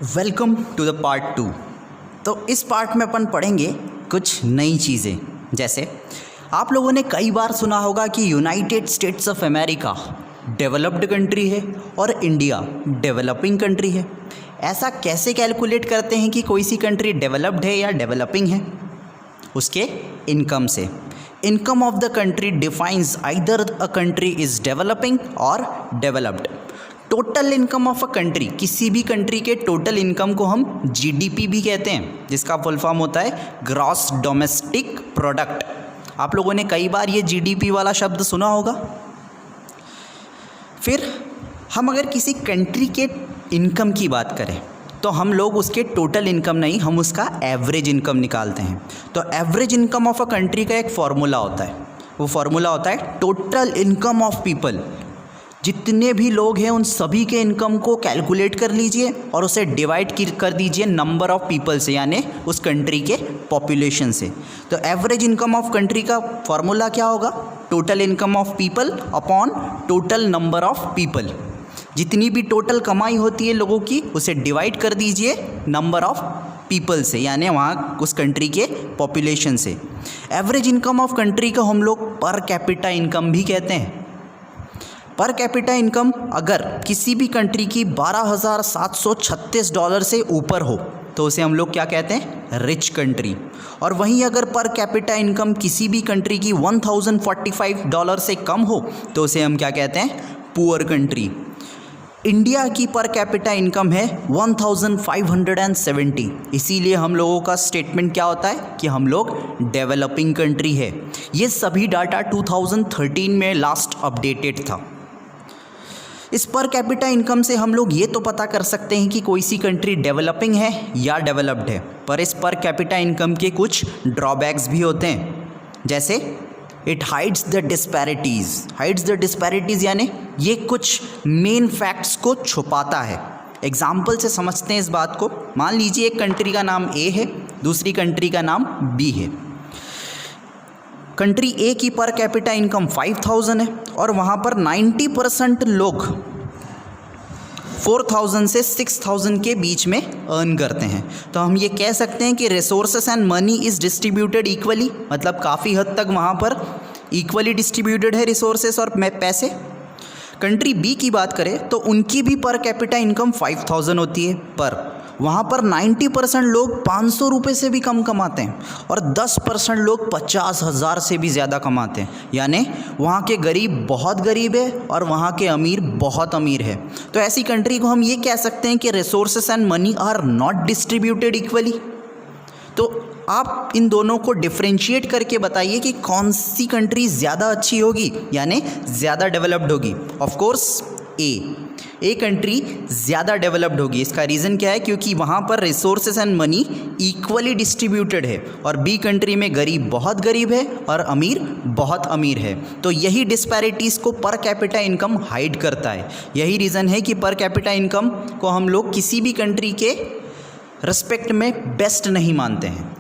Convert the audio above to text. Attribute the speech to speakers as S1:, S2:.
S1: Welcome to the part 2। तो इस part में अपन पढ़ेंगे कुछ नई चीज़ें। जैसे आप लोगों ने कई बार सुना होगा कि United states of America developed country है और इंडिया डेवलपिंग कंट्री है। ऐसा कैसे कैलकुलेट करते हैं कि कोई सी कंट्री डेवलप्ड है या डेवलपिंग है? उसके इनकम से। Income of the country defines either a country is developing or developed. Total income of a country, किसी भी कंट्री के टोटल इनकम को हम जीडीपी भी कहते हैं, जिसका फुल फॉर्म होता है ग्रॉस डोमेस्टिक प्रोडक्ट। आप लोगों ने कई बार ये जीडीपी वाला शब्द सुना होगा। फिर हम अगर किसी कंट्री के इनकम की बात करें तो हम लोग उसके टोटल इनकम नहीं, हम उसका एवरेज इनकम निकालते हैं। तो average income of a country का एक फॉर्मूला होता है, वो फॉर्मूला होता है टोटल इनकम ऑफ पीपल। जितने भी लोग हैं उन सभी के इनकम को कैलकुलेट कर लीजिए और उसे डिवाइड कर दीजिए नंबर ऑफ पीपल से, यानी उस कंट्री के पॉपुलेशन से। तो एवरेज इनकम ऑफ कंट्री का फॉर्मूला क्या होगा? Total income of people upon total number of people. जितनी भी टोटल कमाई होती है लोगों की, उसे डिवाइड कर दीजिए नंबर ऑफ पीपल से, यानी वहाँ उस कंट्री के पॉपुलेशन से। एवरेज इनकम ऑफ कंट्री को हम लोग पर कैपिटा इनकम भी कहते हैं। पर कैपिटा इनकम अगर किसी भी कंट्री की $12,736 से ऊपर हो तो उसे हम लोग क्या कहते हैं? Rich country. और वहीं अगर पर कैपिटा इनकम किसी भी कंट्री की $1,045 से कम हो तो उसे हम क्या कहते हैं? Poor country. इंडिया की पर कैपिटा इनकम है 1570, इसीलिए हम लोगों का स्टेटमेंट क्या होता है कि हम लोग डेवलपिंग कंट्री है। ये सभी डाटा 2013 में लास्ट अपडेटेड था। इस पर कैपिटा इनकम से हम लोग ये तो पता कर सकते हैं कि कोई सी कंट्री डेवलपिंग है या डेवलप्ड है। पर इस पर कैपिटा इनकम के कुछ ड्रॉबैक्स भी होते हैं, जैसे it hides the disparities. Hides the disparities यानी ये कुछ मेन फैक्ट्स को छुपाता है। एग्जाम्पल से समझते हैं इस बात को। मान लीजिए एक कंट्री का नाम ए है, दूसरी कंट्री का नाम बी है। कंट्री ए की पर कैपिटा इनकम 5000 है और वहाँ पर 90% लोग 4000 से 6000 के बीच में अर्न करते हैं। तो हम ये कह सकते हैं कि resources and money is distributed equally, मतलब काफ़ी हद तक वहाँ पर इक्वली डिस्ट्रीब्यूटेड है रिसोर्सेस और पैसे। कंट्री बी की बात करें तो उनकी भी पर कैपिटा इनकम 5000 होती है, पर वहाँ पर 90% लोग 500 रुपये से भी कम कमाते हैं और 10% लोग 50,000 से भी ज़्यादा कमाते हैं। यानी वहाँ के गरीब बहुत गरीब है और वहाँ के अमीर बहुत अमीर है। तो ऐसी कंट्री को हम ये कह सकते हैं कि resources and money are not distributed equally. तो आप इन दोनों को डिफ्रेंशिएट करके बताइए कि कौन सी कंट्री ज़्यादा अच्छी होगी, यानी ज़्यादा डेवलप्ड होगी। ऑफ कोर्स ए कंट्री ज़्यादा डेवलप्ड होगी। इसका रीज़न क्या है? क्योंकि वहाँ पर resources and money equally distributed है और बी कंट्री में गरीब बहुत गरीब है और अमीर बहुत अमीर है। तो यही डिस्पैरिटीज़ को पर कैपिटा इनकम हाइड करता है। यही रीज़न है कि पर कैपिटा इनकम को हम लोग किसी भी कंट्री के रिस्पेक्ट में बेस्ट नहीं मानते हैं।